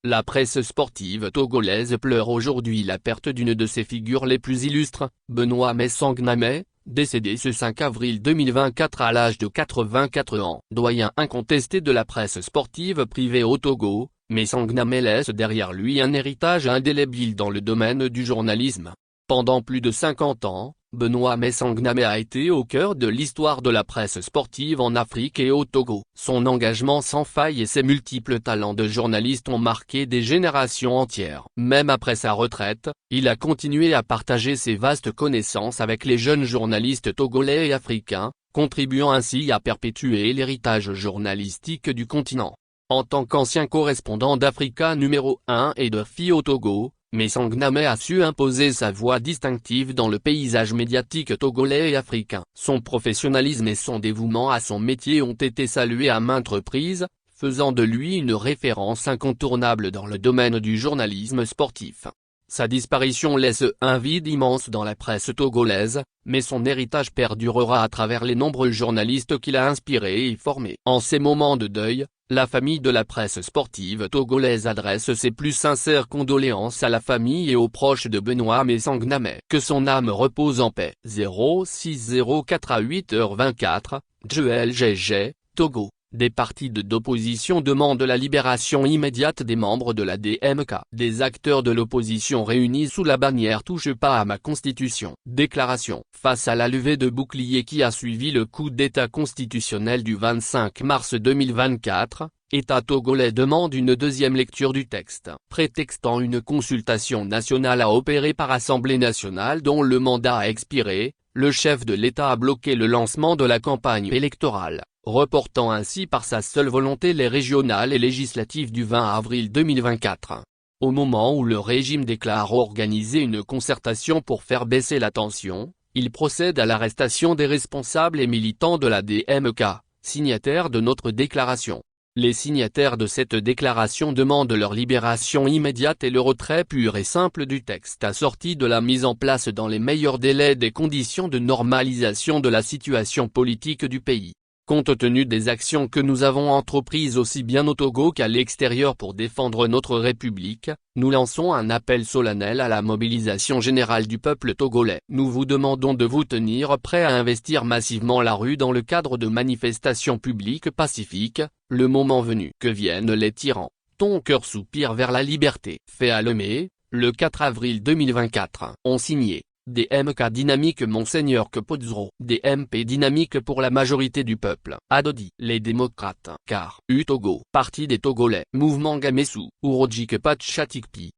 La presse sportive togolaise pleure aujourd'hui la perte d'une de ses figures les plus illustres, Benoît Messang Gnamé, décédé ce 5 avril 2024 à l'âge de 84 ans. Doyen incontesté de la presse sportive privée au Togo, Messang Gnamé laisse derrière lui un héritage indélébile dans le domaine du journalisme. Pendant plus de 50 ans, Benoît Messang Gnamé a été au cœur de l'histoire de la presse sportive en Afrique et au Togo. Son engagement sans faille et ses multiples talents de journaliste ont marqué des générations entières. Même après sa retraite, il a continué à partager ses vastes connaissances avec les jeunes journalistes togolais et africains, contribuant ainsi à perpétuer l'héritage journalistique du continent. En tant qu'ancien correspondant d'Africa numéro 1 et de FI au Togo, Messang Gnamé a su imposer sa voix distinctive dans le paysage médiatique togolais et africain. Son professionnalisme et son dévouement à son métier ont été salués à maintes reprises, faisant de lui une référence incontournable dans le domaine du journalisme sportif. Sa disparition laisse un vide immense dans la presse togolaise, mais son héritage perdurera à travers les nombreux journalistes qu'il a inspirés et formés. En ces moments de deuil, la famille de la presse sportive togolaise adresse ses plus sincères condoléances à la famille et aux proches de Benoît Messang Gnamé. Que son âme repose en paix. 0604 à 8h24, Joël GG, Togo. Des partis d'opposition demandent la libération immédiate des membres de la DMK. Des acteurs de l'opposition réunis sous la bannière « Touche pas à ma constitution ». Déclaration. Face à la levée de boucliers qui a suivi le coup d'état constitutionnel du 25 mars 2024, État togolais demande une deuxième lecture du texte. Prétextant une consultation nationale à opérer par Assemblée nationale dont le mandat a expiré, le chef de l'État a bloqué le lancement de la campagne électorale, reportant ainsi par sa seule volonté les régionales et législatives du 20 avril 2024. Au moment où le régime déclare organiser une concertation pour faire baisser la tension, il procède à l'arrestation des responsables et militants de la DMK, signataires de notre déclaration. Les signataires de cette déclaration demandent leur libération immédiate et le retrait pur et simple du texte assorti de la mise en place dans les meilleurs délais des conditions de normalisation de la situation politique du pays. Compte tenu des actions que nous avons entreprises aussi bien au Togo qu'à l'extérieur pour défendre notre République, nous lançons un appel solennel à la mobilisation générale du peuple togolais. Nous vous demandons de vous tenir prêts à investir massivement la rue dans le cadre de manifestations publiques pacifiques, le moment venu. Que viennent les tyrans, ton cœur soupire vers la liberté. Fait à Lomé, le 4 avril 2024. Ont signé. DMK dynamique Monseigneur Kepozro. DMP dynamique pour la majorité du peuple. Adodi. Les démocrates. Car. Utogo. Parti des Togolais. Mouvement Gamessou. Uroji Kepatchatikpi.